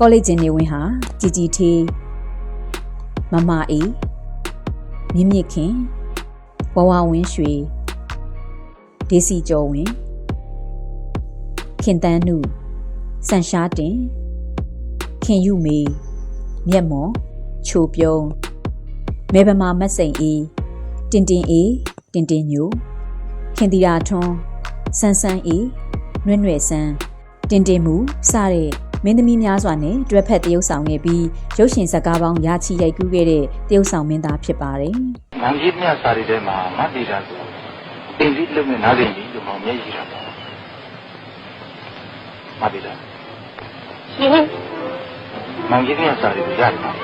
ကောလိပ်ချင်းနေဝင်ဟာជីជីသေးမမအေးမြင့်မြင့်ခင်ဝဝဝင်းရွှေဒေစီကျော်ဝင်ခင်တန်းနုစန်ရှားတင်ခင်ယူမေမြက်မော်ချိုပြုံးမဲပမာမတ်စိန်အေးတင်တင်အေးတင်တင်ညိုခင်တီရာထွန်းဆန်းဆန်းအေးနွဲ့နွဲ့ဆန်းတင်တင်မူစတဲ့မင်းသမီးများစွာနဲ့တွဲဖက်တရုပ်ဆောင်ခဲ့ပြီးရုပ်ရှင်ဇာတ်ကားပေါင်းရာချီရိုက်ကူးခဲ့တဲ့တရုပ်ဆောင်မင်းသားဖြစ်ပါတယ်။မောင်ကြီးမြတ်စာရီထဲမှာမတ်တီတာဆိုတင်ပြီးလုံနဲ့နားလည်ပြီးဒီမောင်မျက်ရည်တာပေါ့။မတ်တီတာရှင်မောင်ကြီးမြတ်စာရီကိုရတယ်နော်။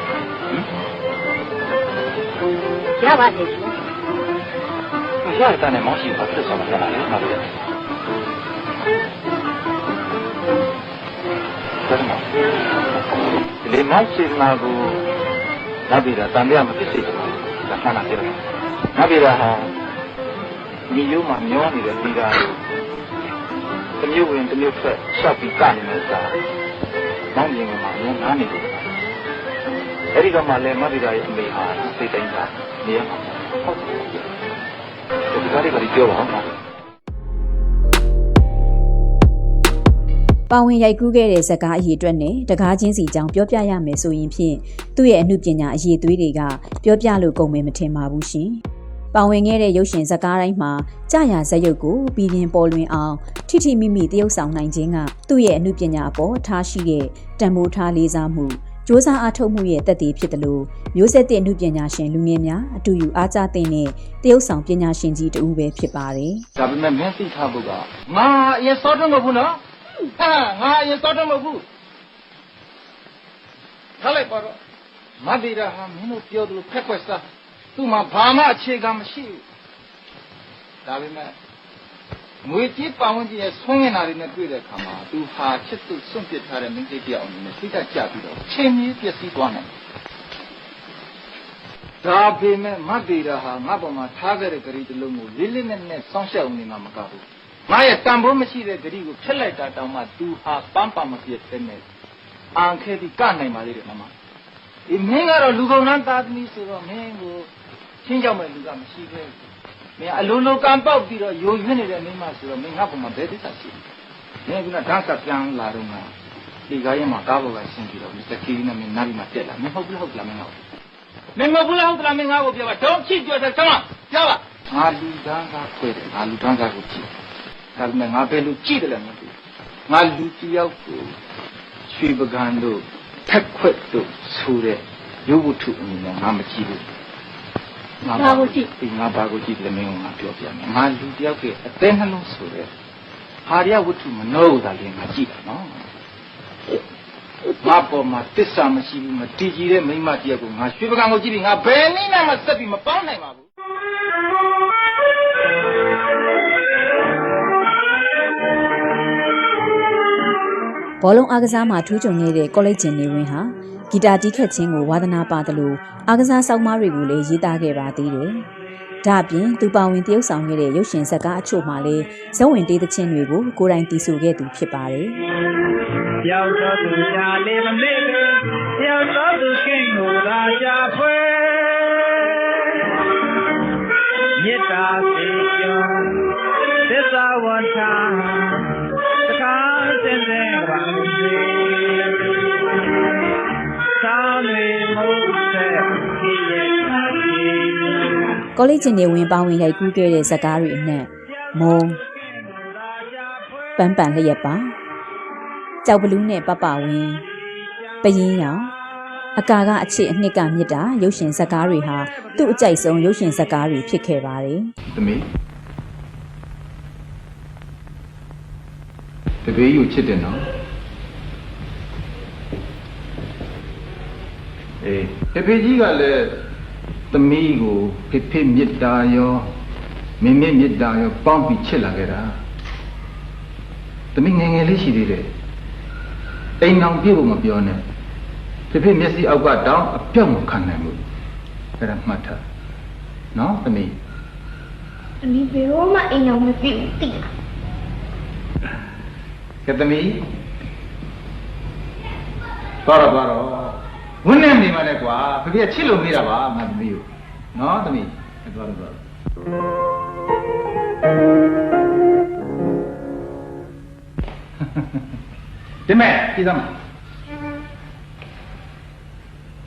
ရပါတယ်ရှင်။ရတဲ့နဲ့မောင်ရှိဘာဖြစ်ဆောင်လာလဲမတ်တီတာ။လေမောင်စီနာကိုနဗီရာတန်ပြမဖြစ်စေချင်ဘူး။ဒါမှန်တယ်။နဗီရာဟာဒီယုံမှာမျောနေတဲ့ဒီကားတမျိုးဝင်တမျိုးထွက်ရှောက်ပြီးကနေလို့စား။မောင်ရင်ကမှမျောနားနေတယ်။အဲဒီကမှလည်းမဗီရာရဲ့အမေဟာစိတ်တိုင်းတာနေရမှာဟုတ်တယ်။ဒီကားတွေကပြောပါအောင်။ပါဝင်ရိုက်ကူးခဲ့တဲ့ဇာတ်ကားအရေးအတွက်နဲ့တကားချင်းစီကြောင်းပြောပြရမယ်ဆိုရင်ဖြင့်သူ့ရဲ့အမှုပညာအရေးသွေးတွေကပြောပြလို့ကုန်မယ်မထင်ပါဘူးရှင်။ပါဝင်ခဲ့တဲ့ရုပ်ရှင်ဇာတ်ကားတိုင်းမှာကြာရဇာတ်ရုပ်ကိုပြည်ပြင်းပေါ်လွင်အောင်ထိထိမိမိတရုပ်ဆောင်နိုင်ခြင်းကသူ့ရဲ့အမှုပညာအပေါ်ထားရှိတဲ့တန်ဖိုးထားလေးစားမှုစ조사အားထုတ်မှုရဲ့တက်တည်ဖြစ်တယ်လို့မျိုးဆက်တဲ့အမှုပညာရှင်လူငယ်များအတူယူအားကျတဲ့တရုပ်ဆောင်ပညာရှင်ကြီးတူပဲဖြစ်ပါတယ်။ဒါပေမဲ့မင်းသိထားဖို့ကငါအရင်စောတော့မဟုတ်ဘူးနော်ငါအရင်တော့မဟုတ်ဘူးထားလိုက်ပါတော့မတ်ဒီရာဟာမင်းတို့ပြောသလိုဖက်ခွက်စားသူ့မှာဘာမှအခြေခံမရှိဘူးဒါပေမဲ့ငွေကြေးပါဝင်ကြီးရဲ့ဆုံးရင်နာတွေနဲ့တွေ့တဲ့အခါမှာသူဟာချစ်သူစွန့်ပစ်ထားတဲ့မင်းကြီးပြောင်းနေစိတ်ဓာတ်ကျပြီးတော့ချင်းကြီးပျက်စီးသွားနိုင်ဒါပေမဲ့မတ်ဒီရာဟာငါ့ပေါ်မှာထားခဲ့တဲ့ဂရီတစ်လုံးကိုလေးလေးနက်နက်စောင့်ရှောက်နေမှာမကဘူးငါရဲ့တန်ဖိုးမရှိတဲ့ဂရီကိုဖျက်လိုက်တာတောင်မှသူဟာပန်းပါမပြည့်တဲ့နဲ့အန်ခဲပြီးကနိုင်ပါလေတဲ့မမဒီမင်းကတော့လူကုန်နှန်းသားသမီးဆိုတော့မင်းကိုချင်းကြောက်မဲ့လူကမရှိခဲ့ဘူးမင်းအလုံးလုံးကံပေါက်ပြီးတော့ယိုယွင်းနေတဲ့မိမဆိုတော့မင်းငါ့ဘုံမှာဘယ်သစ္စာရှိလဲမင်းကဓာတ်ကပြန်လာတော့မှဒီကားရင်မှာကားပေါ်ကဆင်းပြီးတော့မစ္စတာကီနဲ့မင်းနားပြီးမှတက်လာမင်းဟုတ်လားမင်းဟုတ်မင်းမဟုတ်လားဟုတ်လားမင်းငါ့ကိုပြောပါတော့ချစ်ကြတဲ့ဆောင်းပြောပါငါလူတန်းကားခွဲတယ်ငါလူတန်းကားကိုကြည့်ဒါပေမဲ့ငါဘယ်လိုကြည့်တယ်လဲမသိဘူးငါလူတယောက်ကိုရွှေပကံတို့ထက်ခွက်တို့ဆိုတဲ့ရုပ်ဝတ္ထုအမြင်နဲ့ငါမကြည့်ဘူးငါဘာကိုကြည့်တယ်မင်းကငါပြောပြမယ်ငါလူတယောက်ရဲ့အသေးနှလုံးဆိုတဲ့ဟာရဝတ္ထုမနှောတာလည်းငါကြည့်တာနော်ငါပေါ်မှာတစ္ဆာမရှိဘူးမတည်ကြည်တဲ့မိန်းမတယောက်ကိုငါရွှေပကံကိုကြည့်ပြီးငါဘယ်နည်းနဲ့မှဆက်ပြီးမပေါင်းနိုင်ပါဘူးဘောလုံးအားကစားမှာထူးချွန်နေတဲ့ကောလိပ်ချင်းနေဝင်ဟာဂီတာတီးခတ်ခြင်းကိုဝါသနာပါတယ်လို့အားကစားဆောင်းပါးတွေကိုလည်းရေးသားခဲ့ပါသေးတယ်။ဒါ့အပြင်သူပါဝင်တရုပ်ဆောင်ခဲ့တဲ့ရုပ်ရှင်ဇာတ်ကားအချို့မှာလည်းဇက်ဝင်တေးသချင်းတွေကိုကိုယ်တိုင်တည်ဆိုခဲ့သူဖြစ်ပါတယ်။ရောက်တော့သူရှာလေးမမေ့ဘူး။ရောက်တော့သူကင်းကိုလာကြဖွဲ။မေတ္တာစေကျော်သစ္စာဝဋ္ဌာတခါစင်စင်ပါစေသာမေမုတ်တဲ့ဒီရဲ့ကောလိပ်ချင်းနေဝင်ပါဝင်ရိုက်ကူးခဲ့တဲ့ဇာတ်ကားတွေအနက်မုံပန်းပန်လျက်ပါကြောက်ဘလူးနဲ့ပပဝင်းပရင်ရောင်အကာကအချစ်အနှစ်ကမြစ်တာရုပ်ရှင်ဇာတ်ကားတွေဟာသူ့အကြိုက်ဆုံးရုပ်ရှင်ဇာတ်ကားတွေဖြစ်ခဲ့ပါတယ်သမီးတပည့်ယူချစ်တယ်နော်တပည့်ကြီးကလည်းသမီးကိုဖေဖေမေတ္တာရောမင်းမေတ္တာရောပေါင်းပြီးချစ်လာခဲ့တာသမီးငယ်ငယ်လေးရှိသေးတယ်အိမ်အောင်ပြည့်ဖို့မပြောနဲ့ဖေဖေမျက်စိအောက်ကတောင်အပြောက်မခံနိုင်ဘူးအဲ့ဒါမှတ်ထားနော်သမီးဘယ်တော့မှအိမ်အောင်မပြည့်ဘူးသိလားကဲသမီး သွားတော့ဝင်းနေနေမှလည်းကွာဖေဖေချစ်လို့မေးတာပါငါသမီးကိုနော်သမီးသွားတော့ဒီမဲ့ကြည့်သမ်း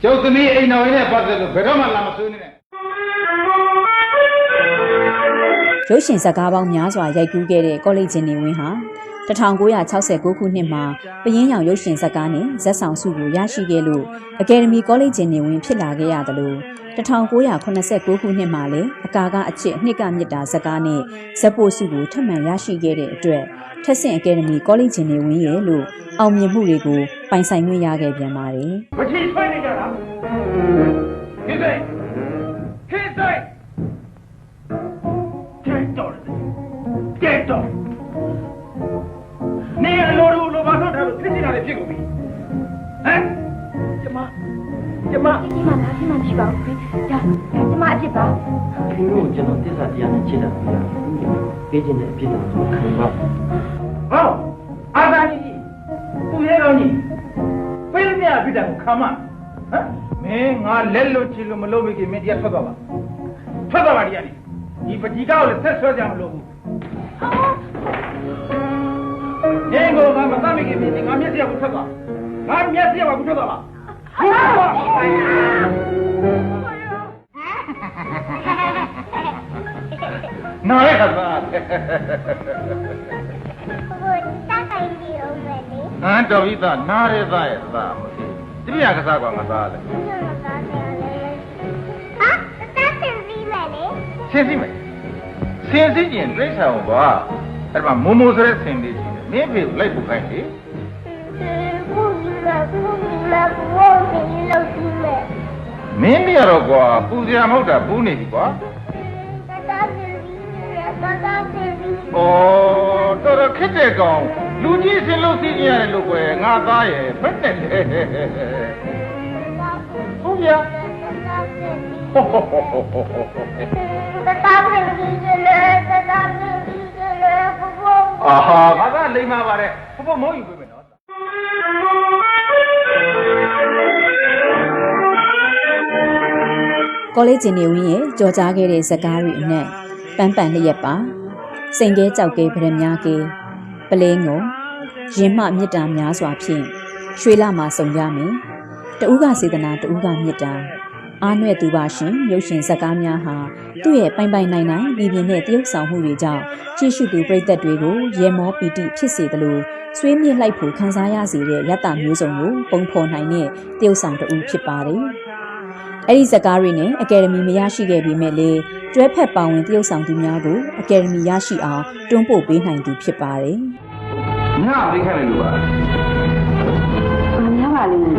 ကျုပ်သမီးအိမ်တော်ရင်းနဲ့ပတ်သက်လို့ဘယ်တော့မှလာမဆွေးနေနဲ့ ရုပ်ရှင်ဇာတ်ကားပေါင်းများစွာရိုက်ကူးခဲ့တဲ့ကောလိပ်ချင်းနေဝင်းဟာ1969ခုနှစ်မှာပယင်းရောင်ရုပ်ရှင်ဇာတ်ကားနဲ့ဇက်ဆောင်ဆုကိုရရှိခဲ့လို့အကယ်ဒမီကောလိပ်ချင်းနေဝင်းဖြစ်လာခဲ့ရတယ်လို့1989ခုနှစ်မှာလည်းအကာကအချစ်နှစ်ကမြစ်တာဇာတ်ကားနဲ့ဇက်ပို့ဆုကိုထပ်မံရရှိခဲ့တဲ့အတွက်ထက်ဆင့်အကယ်ဒမီကောလိပ်ချင်းနေဝင်းရဲ့လို့အောင်မြင်မှုတွေကိုပိုင်ဆိုင်ခွင့်ရခဲ့ပြန်ပါတယ် မချီဆွဲနေကြတာခေစိတ်ကဲတော့နေအလိုလိုဘာလို့ထားလို့ဖြစ်နေတာလေဖြစ်ကုန်ပြီဟမ်ကျမ ဒီမှာမရှိပါဘူးဒါကျမအဖြစ်ပါ ခင်ဗျားကိုကျွန်တော်တစ္ဆာတရားနဲ့ချစ်တာဗျာပေးခြင်းနဲ့အဖြစ်တော့ခံပါ ဟောအာသာကြီးသူရဲကောင်းကြီးဖိလိပြဖြစ်တယ်ကိုခံမဟမ်မင်းငါလက်လွတ်ချစ်လို့မလုပ်မိခင်မင်းတရားထွက်သွားပါဒီကနေဒီပတိကောက်လည်းဆက်ဆွဲကြမလို့ဘူးဒီကိုငါမသမိခင်မင်းငါမျက်စိကိုထွက်သွားငါမျက်စိကိုထွက်သွားပါနော်ရခါပါတော်ပြီသားနားရဲသားရဲ့သားမသိတပြက်ကစားကွာငါသားလေဆင်းစီမယ်ဆင်းစီကျင်ပြိဿအောင်ကွာအဲ့မှာမိုးမိုးဆိုတဲ့ဆင်းလေးကြီးမင်းဖေကိုလိုက်ဖို့ခိုင်းလေမင်းပြတော့ကွာပူစရာမဟုတ်တာပူနေပြီကွာတော်ခက်တဲ့ကောင်လူကြီးဆင်းလို့စီးကြရတယ်လို့ကွယ်ငါသားရဲ့ဖက်တယ်လေဟုတ်ဗျာအာဟာငါကလိမ္မာပါတယ်ဘုဘမောယူပေးမယ်နော်ကောလိပ်ချင်းနေဝင်းရဲ့ကြော်ကြားခဲ့တဲ့ဇာတ်ကားတွေအနက်ပန်းပန်လျက်ပါစိန်ကဲကြောက်ကဲဗရမ ्या ကဲပလဲငုံရင်မှမြစ်တာများစွာဖြင့်ရွှေလမှာစုံကြမယ်တဦးကစေတနာတဦးကမြစ်တာအားနွဲ့သူပါရှင်ရုပ်ရှင်ဇာတ်ကားများဟာသူ့ရဲ့ပိုင်နိုင်ပြည်ပြင်းတဲ့တရုပ်ဆောင်မှုတွေကြောင့်ကြည့်ရှုသူပရိသတ်တွေကိုရေမောပီတိဖြစ်စေသလိုဆွေးမြင့်လိုက်ဖို့ခံစားရစေတဲ့ရတ္တမျိုးစုံကိုပုံဖော်နိုင်တဲ့တရုပ်ဆောင်တဦးဖြစ်ပါတယ်အဲ့ဒီဇာတ်ကားတွေနဲ့အကယ်ဒမီမရရှိခဲ့ပေမဲ့လေတွဲဖက်ပါဝင်တရုပ်ဆောင်သူများကိုအကယ်ဒမီရရှိအောင်တွန်းပို့ပေးနိုင်သူဖြစ်ပါတယ်။ညပေးခိုင်းလိုက်လို့ပါ။ဘာများပါလိမ့်မယ်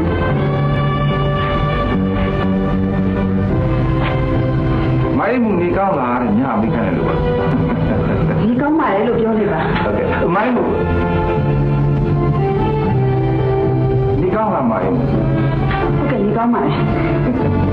။မိုင်းမူနေကောင်းလားတဲ့ညပေးခိုင်းလိုက်လို့ပါ။ဒီကောင်းပါလေလို့ပြောနေပါ။ဟုတ်ကဲ့။မိုင်းမူနေကောင်းလားမိုင်းမူ။ဟုတ်ကဲ့ဒီကောင်းပါလေ။